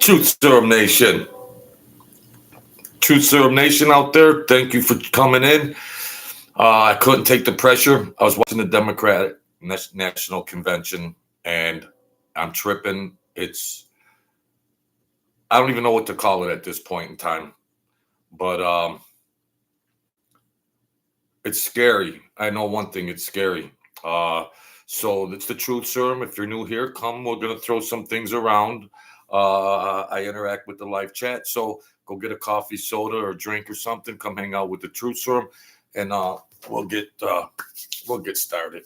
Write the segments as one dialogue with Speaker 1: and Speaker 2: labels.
Speaker 1: Truth Serum Nation. Truth Serum Nation out there, thank you for coming in. I couldn't take the pressure. I was watching the Democratic National Convention and I'm tripping. I don't even know what to call it at this point in time, but it's scary. I know one thing, it's scary. So it's the Truth Serum. If you're new here, come. We're going to throw some things around. I interact with the live chat. So go get a coffee, soda, or drink or something. Come hang out with the Truth Serum, and we'll get started.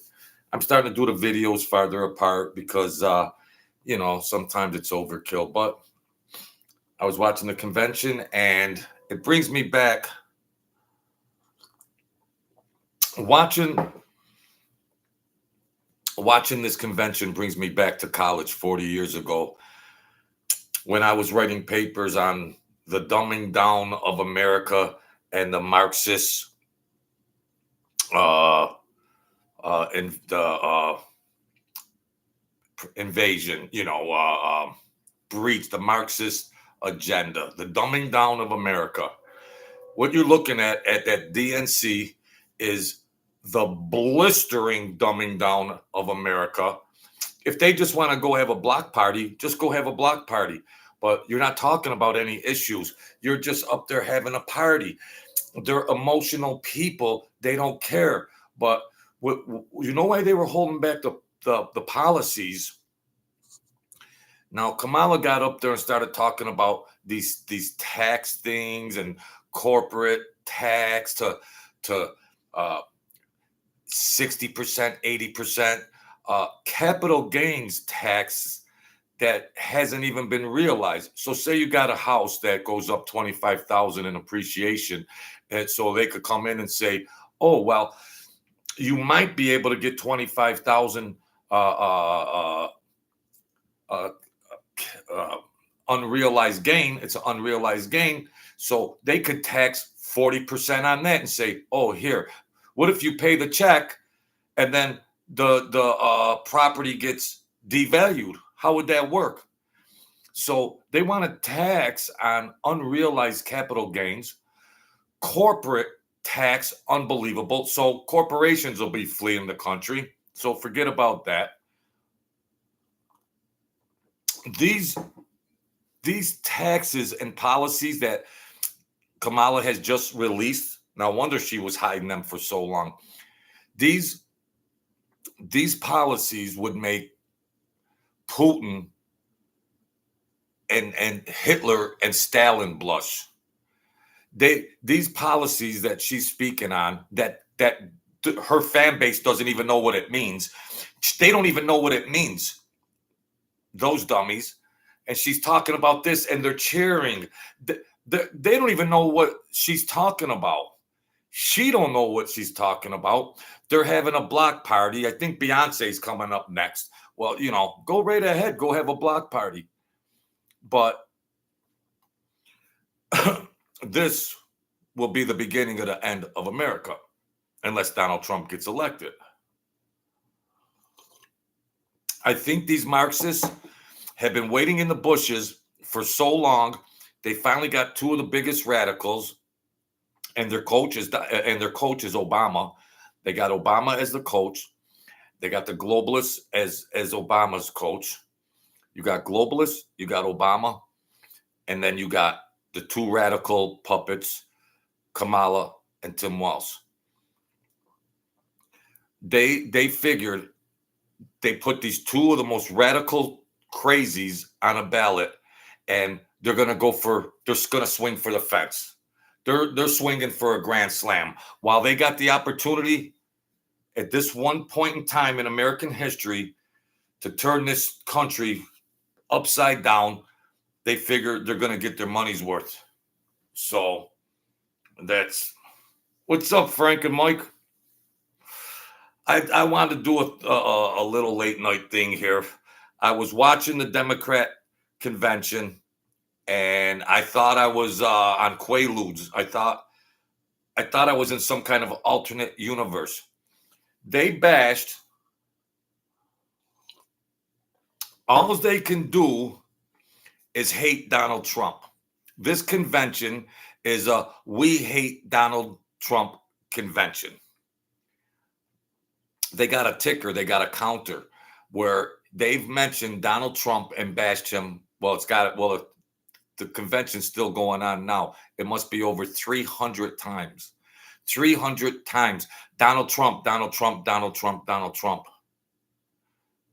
Speaker 1: I'm starting to do the videos farther apart because sometimes it's overkill. But I was watching the convention, and it brings me back. Watching this convention brings me back to college 40 years ago when I was writing papers on the dumbing down of America and the Marxist invasion, breach, the Marxist agenda, the dumbing down of America. What you're looking at that DNC is the blistering dumbing down of America. If they just want to go have a block party, just go have a block party. But you're not talking about any issues. You're just up there having a party. They're emotional people. They don't care. But you know why they were holding back the policies? Now, Kamala got up there and started talking about these tax things and corporate tax to 60%, 80%, capital gains tax that hasn't even been realized. So say you got a house that goes up 25,000 in appreciation, and so they could come in and say, oh, well, you might be able to get 25,000 unrealized gain. It's an unrealized gain. So they could tax 40% on that and say, oh, here, what if you pay the check and then the property gets devalued? How would that work? So they want to tax on unrealized capital gains, corporate tax, unbelievable. So corporations will be fleeing the country. So forget about that. These taxes and policies that Kamala has just released, no wonder she was hiding them for so long. These policies would make Putin and Hitler and Stalin blush. These policies that she's speaking on, that her fan base doesn't even know what it means. They don't even know what it means, those dummies. And she's talking about this and they're cheering. They don't even know what she's talking about. She don't know what she's talking about. They're having a block party. I think Beyonce's coming up next. Well, go right ahead. Go have a block party. But this will be the beginning of the end of America, unless Donald Trump gets elected. I think these Marxists have been waiting in the bushes for so long. They finally got two of the biggest radicals, and their coach is Obama. They got Obama as the coach. They got the globalists as Obama's coach. You got globalists, you got Obama, and then you got the two radical puppets, Kamala and Tim Walz. They figured they put these two of the most radical crazies on a ballot, and they're going to swing for the fence. They're swinging for a grand slam. While they got the opportunity at this one point in time in American history to turn this country upside down, they figure they're going to get their money's worth. So that's what's up, Frank and Mike. I wanted to do a little late night thing here. I was watching the Democrat convention, and I thought I was on Quaaludes. I thought I was in some kind of alternate universe. They bashed. All they can do is hate Donald Trump. This convention is a we hate Donald Trump convention. They got a ticker, they got a counter where they've mentioned Donald Trump and bashed him. Well, it's got it. Well, the convention's still going on now. It must be over 300 times. 300 times. Donald Trump, Donald Trump, Donald Trump, Donald Trump.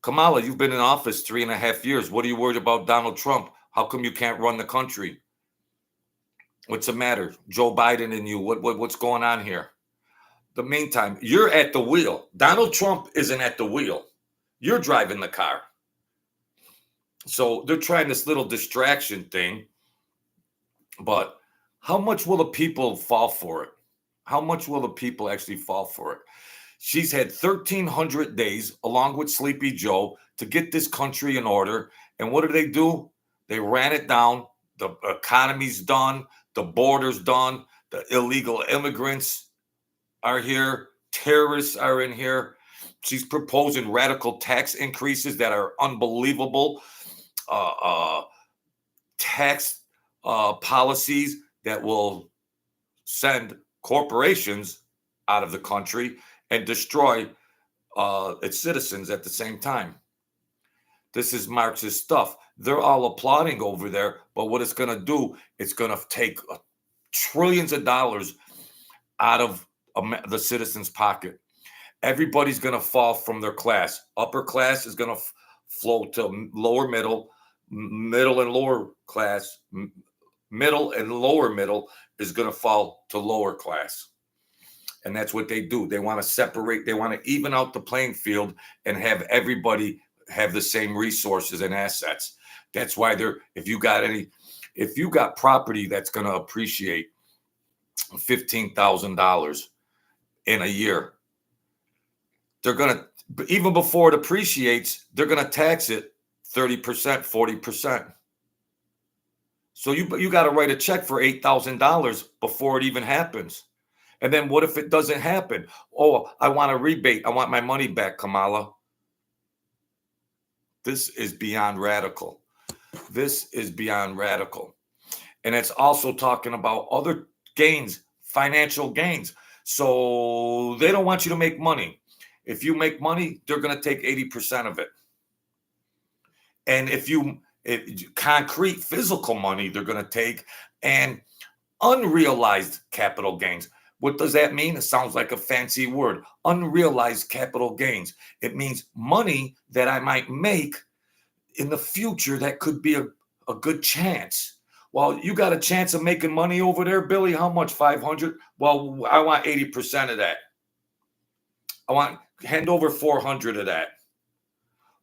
Speaker 1: Kamala, you've been in office 3.5 years. What are you worried about Donald Trump? How come you can't run the country? What's the matter? Joe Biden and you, what's going on here? The meantime, you're at the wheel. Donald Trump isn't at the wheel. You're driving the car. So they're trying this little distraction thing. But how much will the people fall for it? How much will the people actually fall for it? She's had 1,300 days, along with Sleepy Joe, to get this country in order. And what do? They ran it down. The economy's done. The border's done. The illegal immigrants are here. Terrorists are in here. She's proposing radical tax increases that are unbelievable. Tax policies that will send corporations out of the country and destroy its citizens at the same time. This is Marxist stuff. They're all applauding over there, but what it's going to do, it's going to take trillions of dollars out of the citizens' pocket. Everybody's going to fall from their class. Upper class is going to flow to lower middle, middle and lower class, middle and lower middle is going to fall to lower class. And that's what they do. They want to separate, they want to even out the playing field and have everybody have the same resources and assets. That's why if you got property that's going to appreciate $15,000 in a year, they're going to, even before it appreciates, they're going to tax it 30%, 40%. So you got to write a check for $8,000 before it even happens. And then what if it doesn't happen? Oh, I want a rebate. I want my money back, Kamala. This is beyond radical. This is beyond radical. And it's also talking about other gains, financial gains. So they don't want you to make money. If you make money, they're going to take 80% of it. And if concrete physical money, they're going to take, and unrealized capital gains. What does that mean? It sounds like a fancy word. Unrealized capital gains. It means money that I might make in the future that could be a good chance. Well, you got a chance of making money over there, Billy. How much? 500? Well, I want 80% of that. Hand over 400 of that.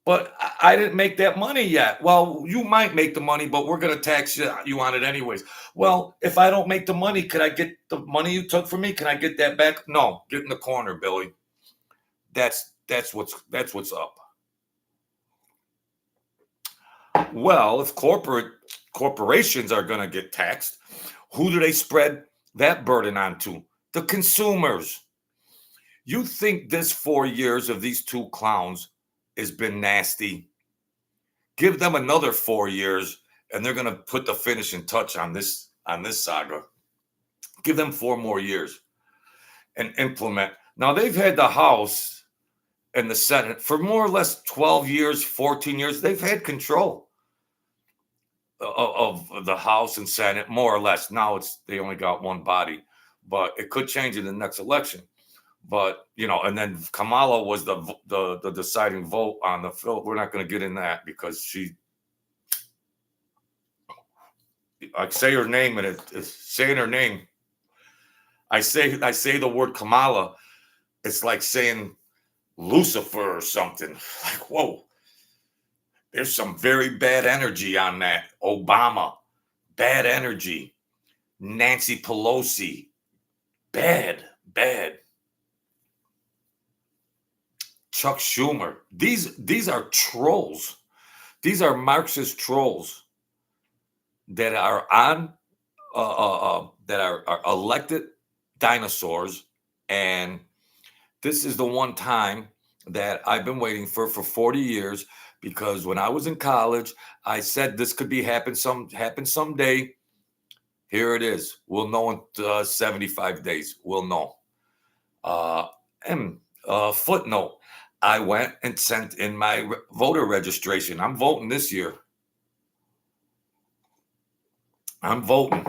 Speaker 1: But I didn't make that money yet. Well, you might make the money, but we're going to tax you on it anyways. Well, if I don't make the money, could I get the money you took from me? Can I get that back? No, get in the corner, Billy. That's what's up. Well, if corporations are going to get taxed, who do they spread that burden onto? The consumers. You think this 4 years of these two clowns has been nasty? Give them another 4 years and they're going to put the finishing touch on this saga. Give them 4 more years and implement. Now, they've had the House and the Senate for more or less 12 years, 14 years. They've had control of the House and Senate, more or less. Now they only got one body, but it could change in the next election. But, and then Kamala was the deciding vote on the film. We're not going to get in that because I say her name and it's saying her name. I say the word Kamala. It's like saying Lucifer or something. Like, whoa, there's some very bad energy on that. Obama, bad energy. Nancy Pelosi, bad. Chuck Schumer. These are trolls. These are Marxist trolls that are that are elected dinosaurs. And this is the one time that I've been waiting for 40 years, because when I was in college, I said this could be happen someday. Here it is. We'll know in 75 days. We'll know. Uh, and footnote: I went and sent in my voter registration. I'm voting this year. I'm voting.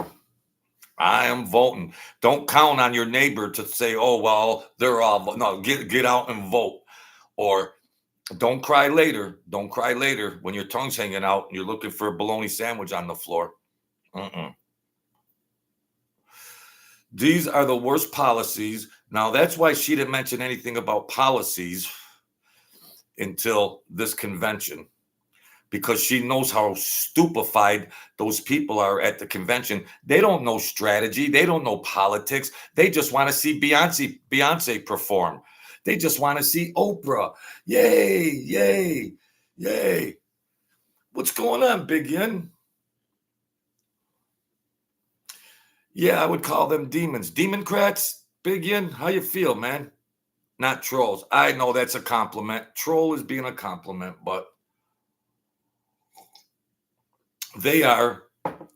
Speaker 1: I am voting. Don't count on your neighbor to say, "Oh well, they're all no." Get out and vote, or don't cry later. Don't cry later when your tongue's hanging out and you're looking for a bologna sandwich on the floor. Mm-mm. These are the worst policies. Now that's why she didn't mention anything about policies until this convention, because she knows how stupefied those people are at the convention. They don't know strategy. They don't know politics. They just want to see Beyonce perform. They just want to see Oprah. Yay, yay, yay. What's going on, Big Yin? Yeah, I would call them demons. Democrats, Big Yin, how you feel, man? Not trolls. I know that's a compliment. Troll is being a compliment, but they are.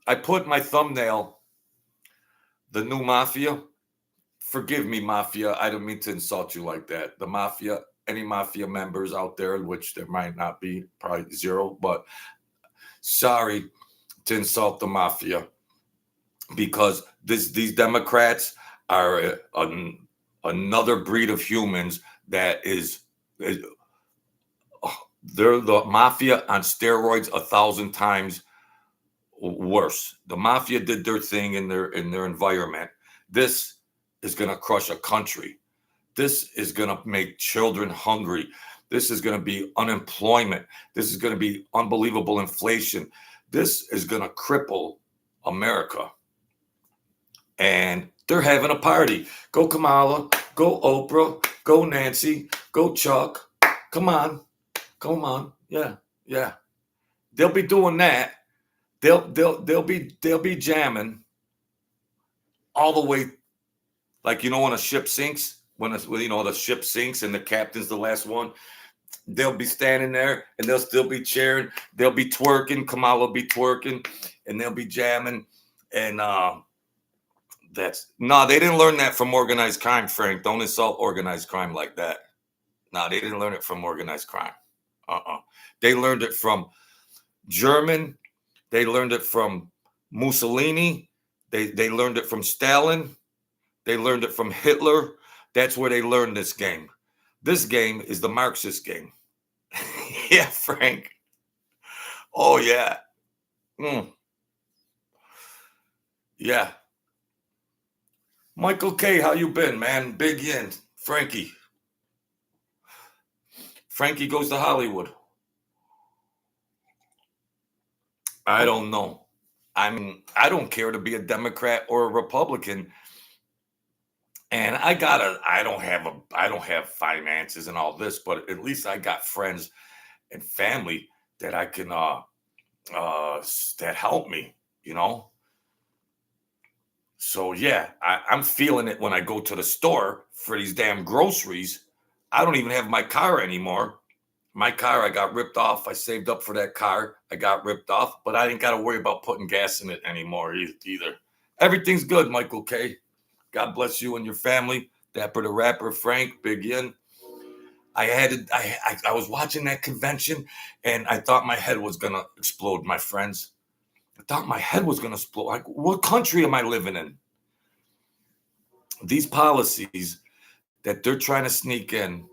Speaker 1: I put my thumbnail, the new Mafia. Forgive me, Mafia. I don't mean to insult you like that. The Mafia, any Mafia members out there, which there might not be, probably zero, but sorry to insult the Mafia, because these Democrats are another breed of humans that is they're the Mafia on steroids 1,000 times worse. The Mafia did their thing in their environment. This is going to crush a country. This is going to make children hungry. This is going to be unemployment. This is going to be unbelievable inflation. This is going to cripple America. And they're having a party. Go Kamala, go Oprah, go Nancy, go Chuck. Come on. Come on. Yeah. Yeah. They'll be doing that. They'll be jamming all the way, like, when a ship sinks, when the ship sinks and the captain's the last one, they'll be standing there and they'll still be cheering. They'll be twerking. Kamala will be twerking, and they'll be jamming. And they didn't learn that from organized crime, Frank. Don't insult organized crime like that. No, they didn't learn it from organized crime. They learned it from German. They learned it from Mussolini. They learned it from Stalin. They learned it from Hitler. That's where they learned this game. This game is the Marxist game. Yeah, Frank. Oh, yeah. Yeah. Michael K., how you been, man? Big Yin. Frankie. Frankie goes to Hollywood. I don't know. I mean, I don't care to be a Democrat or a Republican. And I don't have finances and all this, but at least I got friends and family that I can that help me, So yeah, I'm feeling it when I go to the store for these damn groceries. I don't even have my car anymore. My car, I got ripped off. I saved up for that car. I got ripped off, but I didn't got to worry about putting gas in it anymore either. Everything's good, Michael K. God bless you and your family. Dapper the Rapper, Frank, Big Yin. I was watching that convention and I thought my head was going to explode, my friends. I thought my head was going to explode. Like, what country am I living in? These policies that they're trying to sneak in.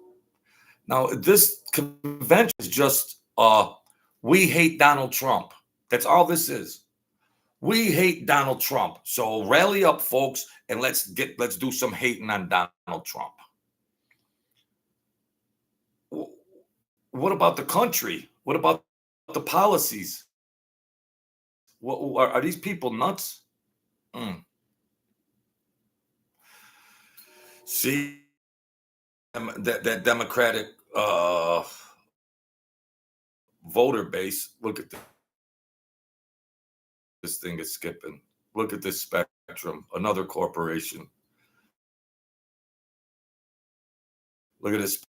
Speaker 1: Now, this convention is just, we hate Donald Trump. That's all this is. We hate Donald Trump. So rally up, folks, and let's do some hating on Donald Trump. What about the country? What about the policies? What, are these people nuts? See, that Democratic voter base. Look at this thing is skipping. Look at this spectrum. Another corporation. Look at this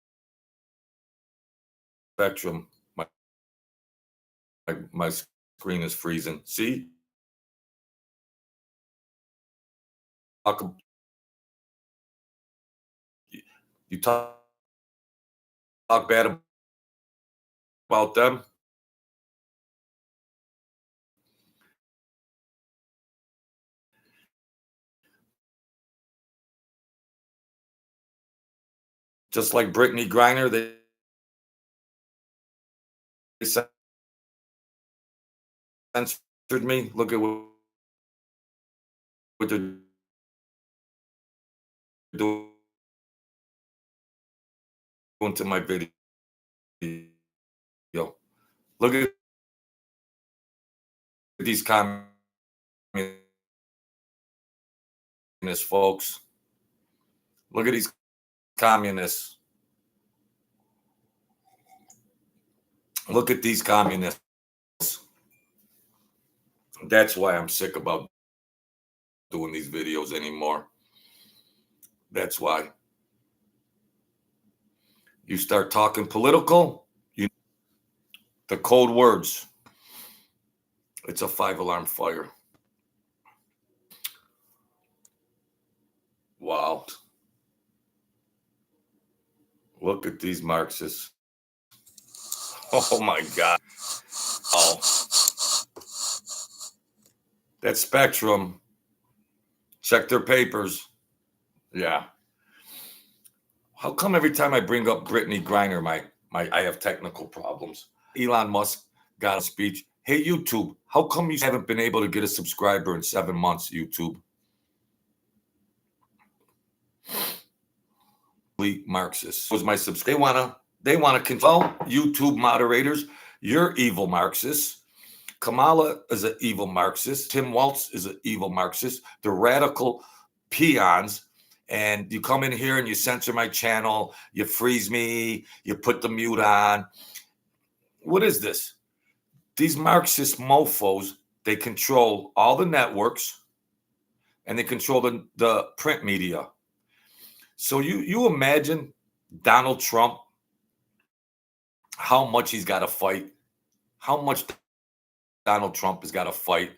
Speaker 1: spectrum. my screen is freezing. See? Talk, you talk bad about them. Just like Brittany Griner, they censored me. Look at what they're doing to my video. Look at these communists, folks. Look at these communists. Look at these communists. That's why I'm sick about doing these videos anymore. That's why. You start talking political, the code words. It's a 5-alarm fire. Wow. Look at these Marxists. Oh my God. Oh. That Spectrum. Check their papers. Yeah. How come every time I bring up Brittany Griner, I have technical problems? Elon Musk got a speech. Hey, YouTube, how come you haven't been able to get a subscriber in 7 months, YouTube? Marxists was my subscriber. They wanna control YouTube moderators. You're evil Marxists. Kamala is an evil Marxist. Tim Walz is an evil Marxist. They're radical peons. And you come in here and you censor my channel, you freeze me, you put the mute on. What is this? These Marxist mofos, they control all the networks and they control the print media. So you imagine Donald Trump, how much he's got to fight, how much Donald Trump has got to fight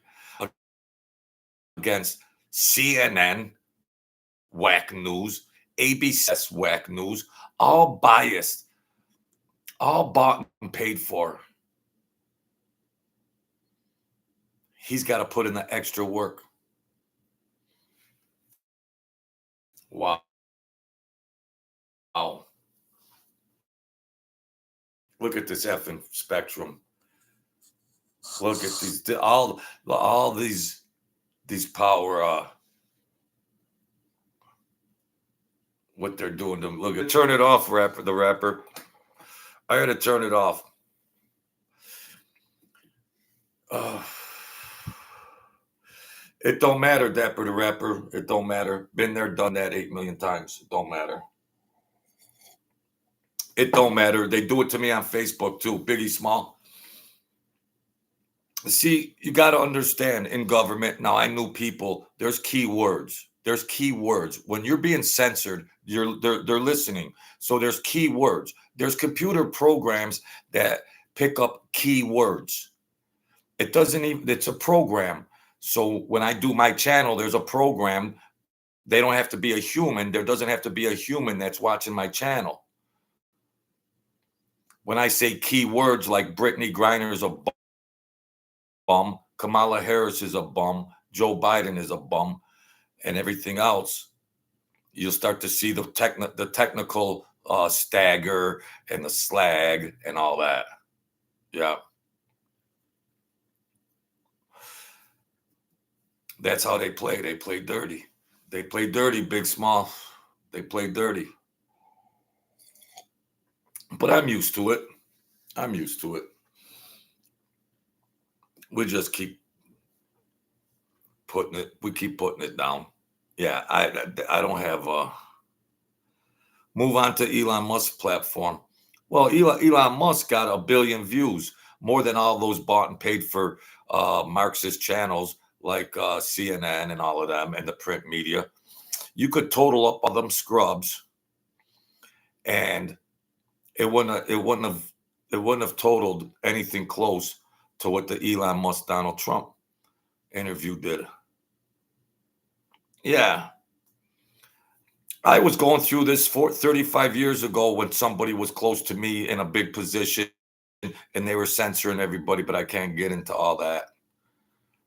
Speaker 1: against CNN, whack news, ABC, whack news, all biased, all bought and paid for. He's got to put in the extra work. Wow. Look at this effing Spectrum. Look at these all these power what they're doing to them. Look at turn it off, the rapper. I gotta turn it off. It don't matter, Dapper the rapper. It don't matter. Been there, done that 8 million times. It don't matter. It don't matter. They do it to me on Facebook too. Biggie Small. See, you got to understand in government. Now, I knew people. There's key words. There's key words. When you're being censored, they're listening. So there's key words. There's computer programs that pick up key words. It doesn't even. It's a program. So when I do my channel, there's a program. They don't have to be a human. There doesn't have to be a human that's watching my channel. When I say key words like Brittany Griner is a bum, Kamala Harris is a bum, Joe Biden is a bum, and everything else, you'll start to see the technical stagger and the slag and all that. Yeah. That's how they play. They play dirty. They play dirty, Big Small. They play dirty. But I'm used to it. I'm used to it. We just keep putting it. We keep putting it down. Yeah, I don't have move on to Elon Musk's platform. Well, Elon Musk got 1 billion views, more than all those bought and paid for Marxist channels like CNN and all of them and the print media. You could total up all them scrubs, and it wouldn't have totaled anything close to what the Elon Musk Donald Trump interview did. Yeah. I was going through this 35 years ago when somebody was close to me in a big position and they were censoring everybody, but I can't get into all that.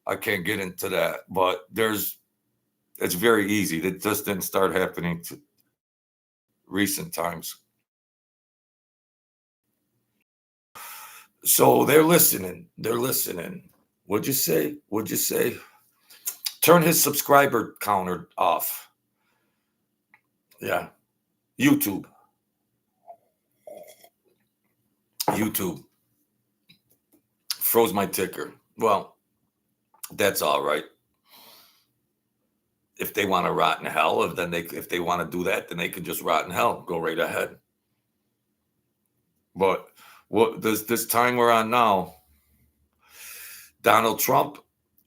Speaker 1: I can't get into that. But it's very easy. It just didn't start happening to recent times. So they're listening. They're listening. What'd you say? What'd you say? Turn his subscriber counter off. Yeah. YouTube. YouTube. Froze my ticker. Well, that's all right. If they want to rot in hell, if they want to do that, then they can just rot in hell. Go right ahead. But what this time we're on now, Donald Trump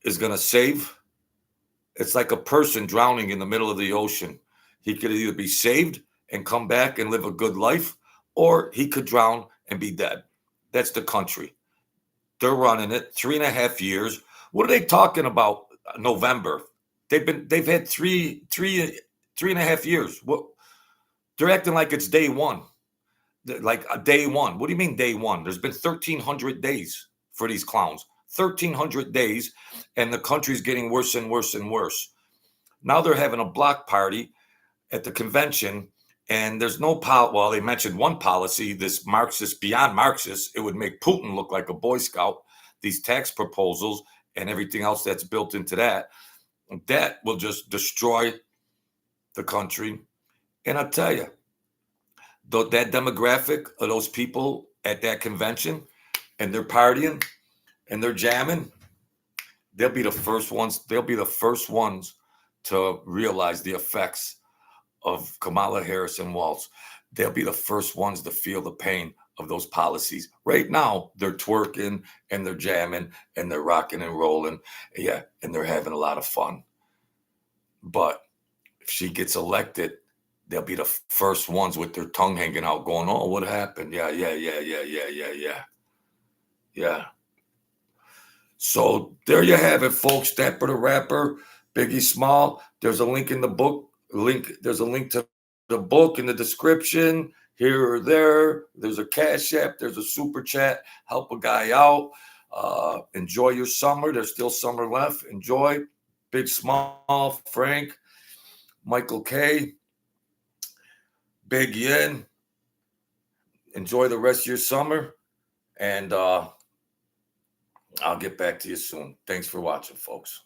Speaker 1: is going to save. It's like a person drowning in the middle of the ocean. He could either be saved and come back and live a good life, or he could drown and be dead. That's the country. They're running it 3.5 years. What are they talking about? November. They've had three and a half years. What they're acting like it's day one. Like a day one. What do you mean day one? There's been 1,300 days for these clowns. 1,300 days, and the country's getting worse and worse and worse. Now they're having a block party at the convention, and there's no well, they mentioned one policy, this Marxist, beyond Marxist, it would make Putin look like a Boy Scout. These tax proposals and everything else that's built into that will just destroy the country. And I'll tell you, that demographic of those people at that convention, and they're partying and they're jamming, they'll be the first ones. They'll be the first ones to realize the effects of Kamala Harris and Walz. They'll be the first ones to feel the pain of those policies. Right now, they're twerking and they're jamming and they're rocking and rolling. Yeah, and they're having a lot of fun. But if she gets elected, they'll be the first ones with their tongue hanging out going, oh, what happened? Yeah. So there you have it, folks. Dapper the Rapper, Biggie Small. There's a link in the book. There's a link to the book in the description. Here or there. There's a Cash App. There's a Super Chat. Help a guy out. Enjoy your summer. There's still summer left. Enjoy. Big Small, Frank, Michael K, Big Yin. Enjoy the rest of your summer. And I'll get back to you soon. Thanks for watching, folks.